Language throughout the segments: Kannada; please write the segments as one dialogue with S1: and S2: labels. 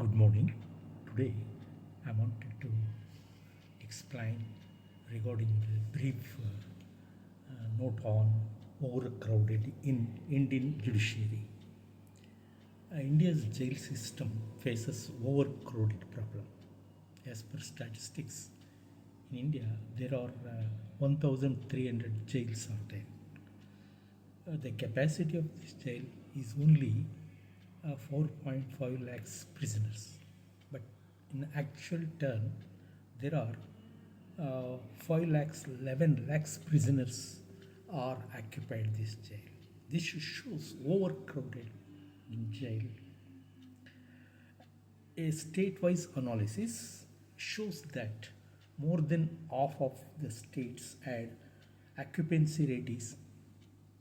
S1: Good morning. Today I wanted to explain regarding the brief note on overcrowded in Indian judiciary. India's jail system faces overcrowded problem. As per statistics, in India there are 1,300 jails are there. The capacity of this jail is only 4.5 lakhs prisoners, but in actual term there are 5 lakhs 11 lakhs prisoners are occupied this jail. This shows overcrowded in jail. A state-wise analysis shows that more than half of the states had occupancy rate is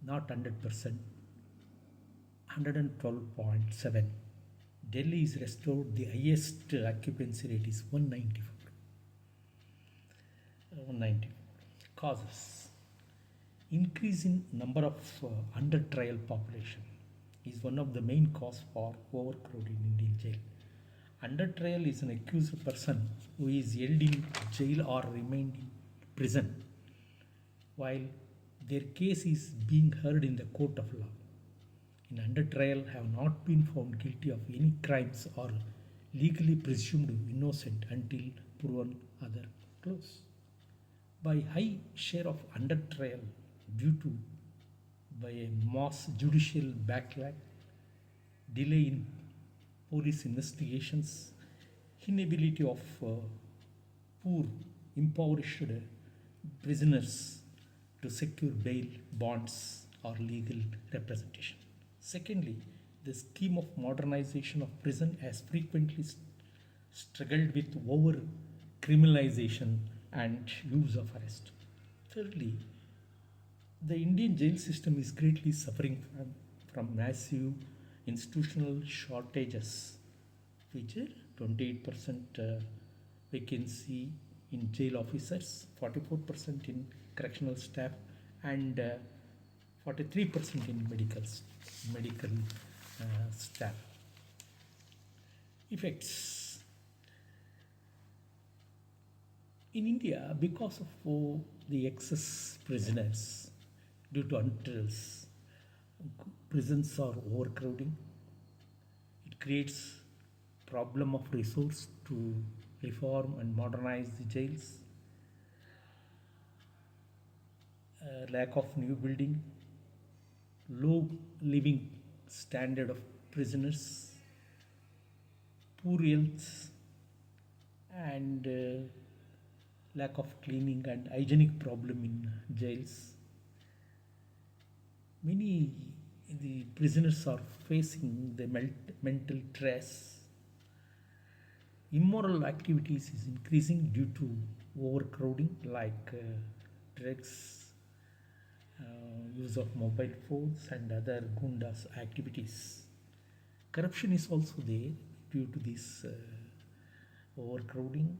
S1: not 100%, 112.7. Delhi is restored, the highest occupancy rate is 194. 194. Causes. Increase in number of under trial population is one of the main cause for overcrowding in Indian jail. Under trial is an accused person who is held in jail or remained in prison while their case is being heard in the court of law. In under trial have not been found guilty of any crimes or legally presumed innocent until proven other. Close. By high share of under trial due to by a mass judicial backlash, delay in police investigations, inability of poor impoverished prisoners to secure bail, bonds or legal representation. Secondly, the scheme of modernization of prison has frequently struggled with over criminalization and use of arrest. Thirdly, the Indian jail system is greatly suffering from massive institutional shortages, feature 28% vacancy in jail officers, 44% in correctional staff, and 43% in medical staff. Effects in India because of the excess prisoners due to untrials, prisons are overcrowding. It creates problem of resource to reform and modernize the jails. Lack of new building, low living standard of prisoners, poor health, and lack of cleaning and hygienic problem in jails. Many the prisoners are facing the mental stress. Immoral activities is increasing due to overcrowding, like drugs, use of mobile phones and other gundas activities. Corruption is also there due to this overcrowding.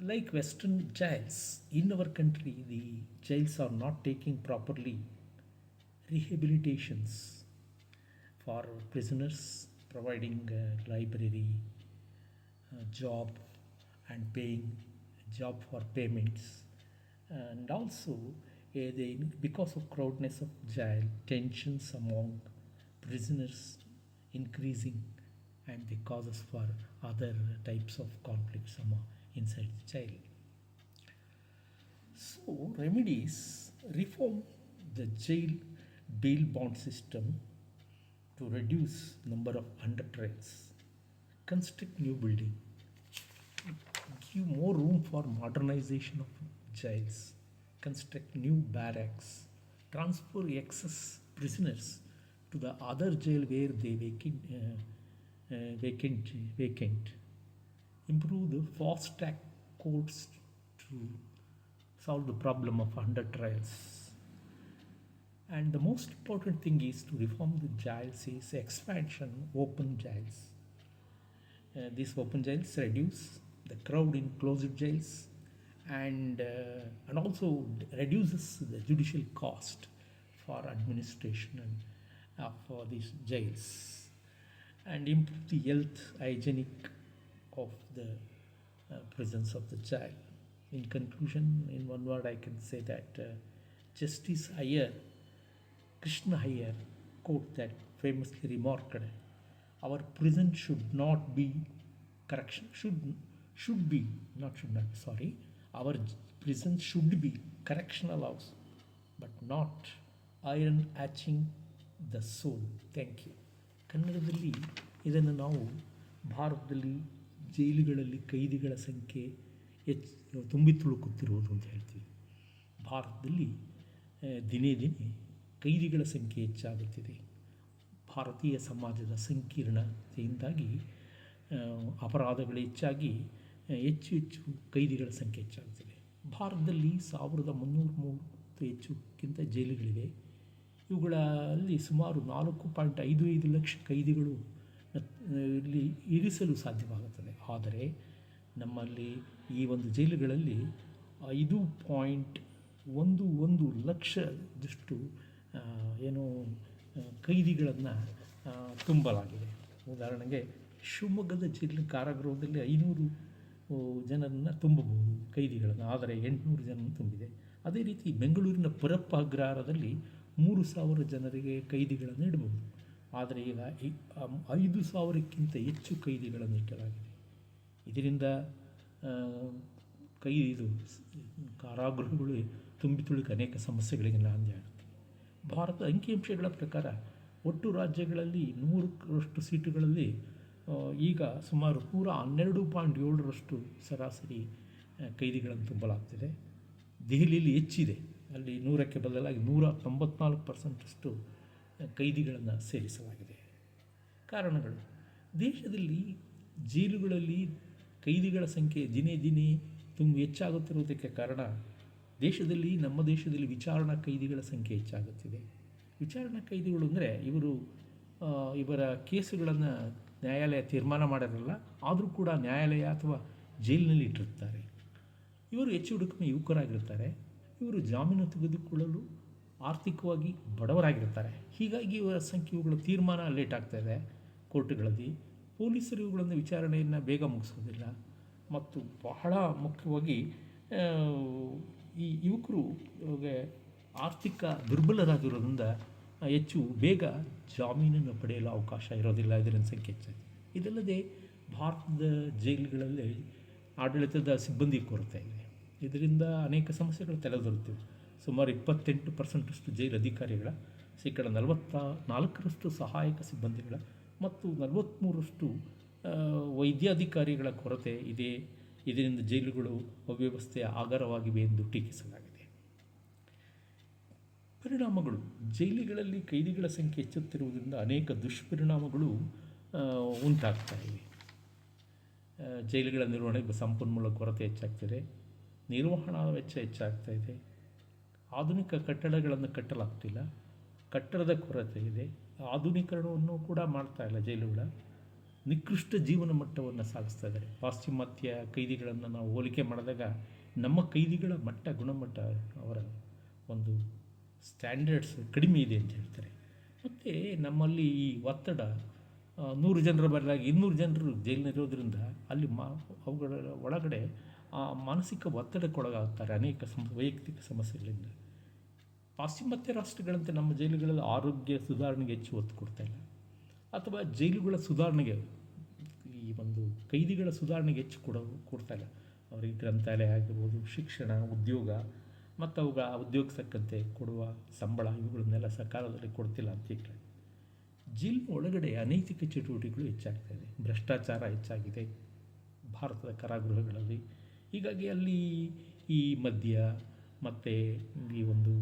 S1: Like Western jails, in our country, the jails are not taking properly rehabilitations for prisoners, providing library, job, and paying job for payments, and also because of crowdness of jail, tensions among prisoners increasing, and the causes for other types of conflicts inside the jail. So remedies: reform the jail bail bond system to reduce number of under trials, construct new building, give more room for modernization of jails, construct new barracks, transfer excess prisoners to the other jail where they vacant, improve the fast track courts to solve the problem of under trials. And the most important thing is to reform the jails is expansion open jails. These open jails reduce the crowd in closed jails and also reduces the judicial cost for administration and for these jails. and improve the health hygienic of the presence of the child. In conclusion, in one word, I can say that Justice Iyer, Krishna Iyer, quote that famously remarked, "Our prison should not be correction should be not should not sorry our prison should be correctional house, but not iron hatching the soul." Thank you. ಕನ್ನಡದಲ್ಲಿ ಇದನ್ನು ನಾವು ಭಾರತದಲ್ಲಿ ಜೈಲುಗಳಲ್ಲಿ ಕೈದಿಗಳ ಸಂಖ್ಯೆ ತುಂಬಿ ತುಳುಕುತ್ತಿರುವುದು ಅಂತ ಹೇಳ್ತೀವಿ. ಭಾರತದಲ್ಲಿ ದಿನೇ ದಿನೇ ಕೈದಿಗಳ ಸಂಖ್ಯೆ ಹೆಚ್ಚಾಗುತ್ತಿದೆ. ಭಾರತೀಯ ಸಮಾಜದ ಸಂಕೀರ್ಣತೆಯಿಂದಾಗಿ ಅಪರಾಧಗಳು ಹೆಚ್ಚಾಗಿ ಹೆಚ್ಚು ಹೆಚ್ಚು ಕೈದಿಗಳ ಸಂಖ್ಯೆ ಹೆಚ್ಚಾಗುತ್ತಿದೆ. ಭಾರತದಲ್ಲಿ 1330 ಹೆಚ್ಚುಕ್ಕಿಂತ ಜೈಲುಗಳಿವೆ. ಇವುಗಳಲ್ಲಿ ಸುಮಾರು 4.55 ಲಕ್ಷ ಕೈದಿಗಳು ಇಲ್ಲಿ ಇರಿಸಲು ಸಾಧ್ಯವಾಗುತ್ತದೆ. ಆದರೆ ನಮ್ಮಲ್ಲಿ ಈ ಒಂದು ಜೈಲುಗಳಲ್ಲಿ 5.11 ಲಕ್ಷದಷ್ಟು ಏನು ಕೈದಿಗಳನ್ನು ತುಂಬಲಾಗಿದೆ. ಉದಾಹರಣೆಗೆ ಶಿವಮೊಗ್ಗದ ಜೈಲಿನ ಕಾರಾಗೃಹದಲ್ಲಿ 500 ಜನರನ್ನು ತುಂಬಬಹುದು ಕೈದಿಗಳನ್ನು, ಆದರೆ 800 ಜನರನ್ನು ತುಂಬಿದೆ. ಅದೇ ರೀತಿ ಬೆಂಗಳೂರಿನ ಪರಪ್ಪ ಅಗ್ರಹಾರದಲ್ಲಿ 3000 ಜನರಿಗೆ ಕೈದಿಗಳನ್ನು ಇಡಬಹುದು, ಆದರೆ ಈಗ 5000ಕ್ಕಿಂತ ಹೆಚ್ಚು ಕೈದಿಗಳನ್ನು ಇಟ್ಟಲಾಗಿದೆ. ಇದರಿಂದ ಇದು ಕಾರಾಗೃಹಗಳು ತುಂಬಿ ತುಳುಕಿ ಅನೇಕ ಸಮಸ್ಯೆಗಳಿಗೆ ನಾಂದಿಯಾಗುತ್ತೆ. ಭಾರತದ ಅಂಕಿಅಂಶಗಳ ಪ್ರಕಾರ ಒಟ್ಟು ರಾಜ್ಯಗಳಲ್ಲಿ 100ರಷ್ಟು ಸೀಟುಗಳಲ್ಲಿ ಈಗ ಸುಮಾರು 112.7ರಷ್ಟು ಸರಾಸರಿ ಕೈದಿಗಳನ್ನು ತುಂಬಲಾಗ್ತಿದೆ. ದೆಹಲಿಯಲ್ಲಿ ಹೆಚ್ಚಿದೆ, ಅಲ್ಲಿ 100ಕ್ಕೆ ಬದಲಾಗಿ 194% ಕೈದಿಗಳನ್ನು ಸೇರಿಸಲಾಗಿದೆ. ಕಾರಣಗಳು: ದೇಶದಲ್ಲಿ ಜೈಲುಗಳಲ್ಲಿ ಕೈದಿಗಳ ಸಂಖ್ಯೆ ದಿನೇ ದಿನೇ ಹೆಚ್ಚಾಗುತ್ತಿರುವುದಕ್ಕೆ ಕಾರಣ ನಮ್ಮ ದೇಶದಲ್ಲಿ ವಿಚಾರಣಾ ಕೈದಿಗಳ ಸಂಖ್ಯೆ ಹೆಚ್ಚಾಗುತ್ತಿದೆ. ವಿಚಾರಣಾ ಕೈದಿಗಳು ಅಂದರೆ ಇವರ ಕೇಸುಗಳನ್ನು ನ್ಯಾಯಾಲಯ ತೀರ್ಮಾನ ಮಾಡಿರಲ್ಲ, ಆದರೂ ಕೂಡ ನ್ಯಾಯಾಲಯ ಅಥವಾ ಜೈಲಿನಲ್ಲಿ ಇಟ್ಟಿರ್ತಾರೆ. ಇವರು ಹೆಚ್ಚು ಕಡಿಮೆ ಯುವಕರಾಗಿರ್ತಾರೆ. ಇವರು ಜಾಮೀನು ತೆಗೆದುಕೊಳ್ಳಲು ಆರ್ಥಿಕವಾಗಿ ಬಡವರಾಗಿರ್ತಾರೆ. ಹೀಗಾಗಿ ಇವುಗಳ ತೀರ್ಮಾನ ಲೇಟ್ ಆಗ್ತಾಯಿದೆ ಕೋರ್ಟ್ಗಳಲ್ಲಿ. ಪೊಲೀಸರು ಇವುಗಳನ್ನು ವಿಚಾರಣೆಯನ್ನು ಬೇಗ ಮುಗಿಸೋದಿಲ್ಲ. ಮತ್ತು ಬಹಳ ಮುಖ್ಯವಾಗಿ ಈ ಯುವಕರು ಆರ್ಥಿಕ ದುರ್ಬಲರಾಗಿರೋದ್ರಿಂದ ಹೆಚ್ಚು ಬೇಗ ಜಾಮೀನನ್ನು ಪಡೆಯಲು ಅವಕಾಶ ಇರೋದಿಲ್ಲ. ಇದರಿಂದ ಸಂಖ್ಯೆ ಹೆಚ್ಚಾಗಿದೆ. ಇದಲ್ಲದೆ ಭಾರತದ ಜೈಲುಗಳಲ್ಲಿ ಆಡಳಿತದ ಸಿಬ್ಬಂದಿ ಕೊರತೆ ಇದೆ. ಇದರಿಂದ ಅನೇಕ ಸಮಸ್ಯೆಗಳು ತಲೆದೋರುತ್ತಿವೆ. ಸುಮಾರು 28% ಜೈಲು ಅಧಿಕಾರಿಗಳ, 44% ಸಹಾಯಕ ಸಿಬ್ಬಂದಿಗಳ ಮತ್ತು 43% ವೈದ್ಯಾಧಿಕಾರಿಗಳ ಕೊರತೆ ಇದೆ. ಇದರಿಂದ ಜೈಲುಗಳು ಅವ್ಯವಸ್ಥೆಯ ಆಗರವಾಗಿವೆ ಎಂದು ಟೀಕಿಸಲಾಗಿದೆ. ಪರಿಣಾಮಗಳು: ಜೈಲುಗಳಲ್ಲಿ ಕೈದಿಗಳ ಸಂಖ್ಯೆ ಹೆಚ್ಚುತ್ತಿರುವುದರಿಂದ ಅನೇಕ ದುಷ್ಪರಿಣಾಮಗಳು ಉಂಟಾಗ್ತಾ ಇವೆ. ಜೈಲುಗಳ ನಿರ್ವಹಣೆಗೆ ಸಂಪನ್ಮೂಲ ಕೊರತೆ ಹೆಚ್ಚಾಗ್ತಿದೆ, ನಿರ್ವಹಣಾ ವೆಚ್ಚ ಹೆಚ್ಚಾಗ್ತಾ ಇದೆ, ಆಧುನಿಕ ಕಟ್ಟಡಗಳನ್ನು ಕಟ್ಟಲಾಗ್ತಿಲ್ಲ, ಕಟ್ಟಡದ ಕೊರತೆ ಇದೆ, ಆಧುನೀಕರಣವನ್ನು ಕೂಡ ಮಾಡ್ತಾ ಇಲ್ಲ. ಜೈಲುಗಳ ನಿಕೃಷ್ಟ ಜೀವನ ಮಟ್ಟವನ್ನು ಸಾಗಿಸ್ತಾ ಇದ್ದಾರೆ. ಪಾಶ್ಚಿಮಾತ್ಯ ಕೈದಿಗಳನ್ನು ನಾವು ಹೋಲಿಕೆ ಮಾಡಿದಾಗ ನಮ್ಮ ಕೈದಿಗಳ ಗುಣಮಟ್ಟ ಅವರ ಒಂದು ಸ್ಟ್ಯಾಂಡರ್ಡ್ಸ್ ಕಡಿಮೆ ಇದೆ ಅಂತ ಹೇಳ್ತಾರೆ. ಮತ್ತು ನಮ್ಮಲ್ಲಿ ಈ ಒತ್ತಡ 100 ಜನರ ಬದಲಾಗಿ 200 ಜನರು ಜೈಲಿನಲ್ಲಿರೋದ್ರಿಂದ ಅಲ್ಲಿ ಅವುಗಳ ಒಳಗಡೆ ಮಾನಸಿಕ ಒತ್ತಡಕ್ಕೊಳಗಾಗ್ತಾರೆ ಅನೇಕ ವೈಯಕ್ತಿಕ ಸಮಸ್ಯೆಗಳಿಂದ. ಪಾಶ್ಚಿಮಾತ್ಯ ರಾಷ್ಟ್ರಗಳಂತೆ ನಮ್ಮ ಜೈಲುಗಳಲ್ಲಿ ಆರೋಗ್ಯ ಸುಧಾರಣೆಗೆ ಹೆಚ್ಚು ಒತ್ತು ಕೊಡ್ತಾ ಇಲ್ಲ, ಅಥವಾ ಜೈಲುಗಳ ಸುಧಾರಣೆಗೆ, ಈ ಒಂದು ಕೈದಿಗಳ ಸುಧಾರಣೆಗೆ ಹೆಚ್ಚು ಕೊಡ್ತಾ ಇಲ್ಲ. ಅವರಿಗೆ ಗ್ರಂಥಾಲಯ ಆಗಿರ್ಬೋದು, ಶಿಕ್ಷಣ, ಉದ್ಯೋಗ ಮತ್ತು ಅವುಗಳ ಉದ್ಯೋಗ ತಕ್ಕಂತೆ ಕೊಡುವ ಸಂಬಳ ಇವುಗಳನ್ನೆಲ್ಲ ಸಕಾಲದಲ್ಲಿ ಕೊಡ್ತಿಲ್ಲ ಅಂತ ಹೇಳ್ತಾರೆ. ಜೈಲಿನ ಒಳಗಡೆ ಅನೈತಿಕ ಚಟುವಟಿಕೆಗಳು ಹೆಚ್ಚಾಗ್ತಾಯಿದೆ, ಭ್ರಷ್ಟಾಚಾರ ಹೆಚ್ಚಾಗಿದೆ ಭಾರತದ ಕಾರಾಗೃಹಗಳಲ್ಲಿ. ಹೀಗಾಗಿ ಅಲ್ಲಿ ಈ ಮದ್ಯ ಮತ್ತು ಈ ಒಂದು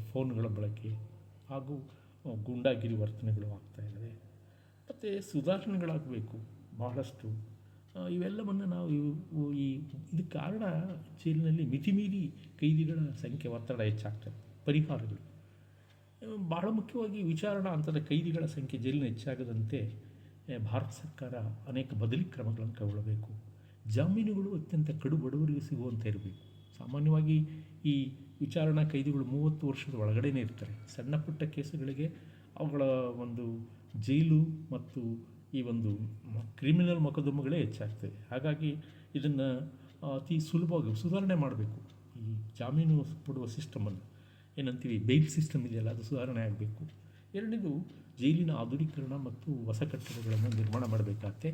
S1: ಫೋನ್ಗಳ ಬಳಕೆ ಹಾಗೂ ಗೂಂಡಾಗಿರಿ ವರ್ತನೆಗಳು ಆಗ್ತಾಯಿದ್ದಾವೆ. ಮತ್ತು ಸುಧಾರಣೆಗಳಾಗಬೇಕು ಬಹಳಷ್ಟು. ಇವೆಲ್ಲವನ್ನು ನಾವು ಇದಕ್ಕೆ ಕಾರಣ ಜೈಲಿನಲ್ಲಿ ಮಿತಿಮೀರಿ ಕೈದಿಗಳ ಸಂಖ್ಯೆ, ಒತ್ತಡ ಹೆಚ್ಚಾಗ್ತದೆ. ಪರಿಹಾರಗಳು: ಬಹಳ ಮುಖ್ಯವಾಗಿ ವಿಚಾರಣಾ ಹಂತದ ಕೈದಿಗಳ ಸಂಖ್ಯೆ ಜೈಲಿನ ಹೆಚ್ಚಾಗದಂತೆ ಭಾರತ ಸರ್ಕಾರ ಅನೇಕ ಬದಲಿ ಕ್ರಮಗಳನ್ನು ಕೈಗೊಳ್ಳಬೇಕು. ಜಾಮೀನುಗಳು ಅತ್ಯಂತ ಕಡು ಬಡವರಿಗೆ ಸಿಗುವಂತೆ ಇರಬೇಕು. ಸಾಮಾನ್ಯವಾಗಿ ಈ ವಿಚಾರಣಾ ಕೈದಿಗಳು 30 ವರ್ಷದ ಒಳಗಡೆನೇ ಇರ್ತಾರೆ. ಸಣ್ಣ ಪುಟ್ಟ ಕೇಸುಗಳಿಗೆ ಅವುಗಳ ಒಂದು ಜೈಲು ಮತ್ತು ಈ ಒಂದು ಕ್ರಿಮಿನಲ್ ಮೊಕದ್ದಮೆಗಳೇ ಹೆಚ್ಚಾಗ್ತದೆ. ಹಾಗಾಗಿ ಇದನ್ನು ಅತಿ ಸುಲಭವಾಗಿ ಸುಧಾರಣೆ ಮಾಡಬೇಕು. ಈ ಜಾಮೀನು ಕೊಡುವ ಸಿಸ್ಟಮನ್ನು ಏನಂತೀವಿ, ಬೈಲ್ ಸಿಸ್ಟಮ್ ಇದೆಯಲ್ಲ, ಅದು ಸುಧಾರಣೆ ಆಗಬೇಕು. ಎರಡನೇದು, ಜೈಲಿನ ಆಧುನೀಕರಣ ಮತ್ತು ಹೊಸ ಕಟ್ಟಡಗಳನ್ನು ನಿರ್ಮಾಣ ಮಾಡಬೇಕಾಗತ್ತೆ.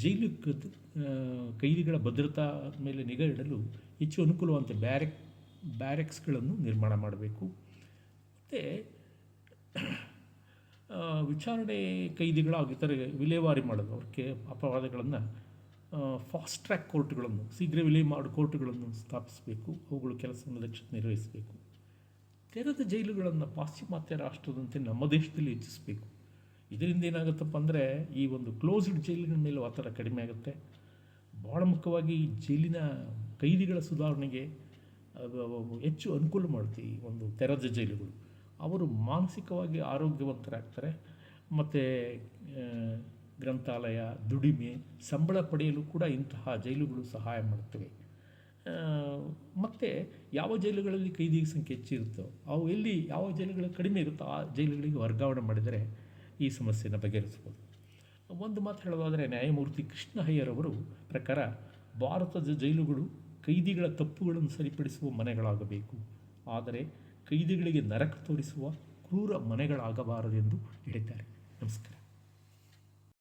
S1: ಜೈಲು ಕೈದಿಗಳ ಭದ್ರತಾ ಮೇಲೆ ನಿಗಾ ಇಡಲು ಹೆಚ್ಚು ಅನುಕೂಲವಂತೆ ಬ್ಯಾರೆಕ್ಸ್ಗಳನ್ನು ನಿರ್ಮಾಣ ಮಾಡಬೇಕು. ಮತ್ತು ವಿಚಾರಣೆ ಕೈದಿಗಳ ಇತರೆ ವಿಲೇವಾರಿ ಮಾಡೋದು, ಅವ್ರಿಗೆ ಅಪರಾಧಗಳನ್ನು ಫಾಸ್ಟ್ ಟ್ರ್ಯಾಕ್ ಕೋರ್ಟ್ಗಳನ್ನು, ಶೀಘ್ರ ವಿಲೇ ಮಾಡೋ ಕೋರ್ಟ್ಗಳನ್ನು ಸ್ಥಾಪಿಸಬೇಕು. ಅವುಗಳು ಕೆಲಸವನ್ನು ದಕ್ಷತೆ ನಿರ್ವಹಿಸಬೇಕು. ತೆರೆದ ಜೈಲುಗಳನ್ನು ಪಾಶ್ಚಿಮಾತ್ಯ ರಾಷ್ಟ್ರದಂತೆ ನಮ್ಮ ದೇಶದಲ್ಲಿ ಹೆಚ್ಚಿಸಬೇಕು. ಇದರಿಂದ ಏನಾಗುತ್ತಪ್ಪ ಅಂದರೆ, ಈ ಒಂದು ಕ್ಲೋಸ್ಡ್ ಜೈಲಿನ ಮೇಲೆ ಒತ್ತಡ ಕಡಿಮೆ ಆಗುತ್ತೆ. ಭಾಳ ಮುಖ್ಯವಾಗಿ ಜೈಲಿನ ಕೈದಿಗಳ ಸುಧಾರಣೆಗೆ ಹೆಚ್ಚು ಅನುಕೂಲ ಮಾಡ್ತೀವಿ ಈ ಒಂದು ತೆರೆದ ಜೈಲುಗಳು. ಅವರು ಮಾನಸಿಕವಾಗಿ ಆರೋಗ್ಯವಂತರಾಗ್ತಾರೆ. ಮತ್ತು ಗ್ರಂಥಾಲಯ, ದುಡಿಮೆ, ಸಂಬಳ ಪಡೆಯಲು ಕೂಡ ಇಂತಹ ಜೈಲುಗಳು ಸಹಾಯ ಮಾಡುತ್ತವೆ. ಮತ್ತು ಯಾವ ಜೈಲುಗಳಲ್ಲಿ ಕೈದಿಗಳ ಸಂಖ್ಯೆ ಹೆಚ್ಚಿರುತ್ತೋ, ಅವು ಎಲ್ಲಿ ಯಾವ ಜೈಲುಗಳು ಕಡಿಮೆ ಇರುತ್ತೋ ಆ ಜೈಲುಗಳಿಗೆ ವರ್ಗಾವಣೆ ಮಾಡಿದರೆ ಈ ಸಮಸ್ಯೆಯನ್ನು ಬಗೆಹರಿಸ್ಬೋದು. ಒಂದು ಮಾತು ಹೇಳೋದಾದರೆ, ನ್ಯಾಯಮೂರ್ತಿ ಕೃಷ್ಣ ಅಯ್ಯರ್ ಅವರು ಪ್ರಕಾರ ಭಾರತದ ಜೈಲುಗಳು ಕೈದಿಗಳ ತಪ್ಪುಗಳನ್ನು ಸರಿಪಡಿಸುವ ಮನೆಗಳಾಗಬೇಕು, ಆದರೆ ಕೈದಿಗಳಿಗೆ ನರಕ ತೋರಿಸುವ ಕ್ರೂರ ಮನೆಗಳಾಗಬಾರದೆಂದು ಹೇಳಿದ್ದಾರೆ. ನಮಸ್ಕಾರ.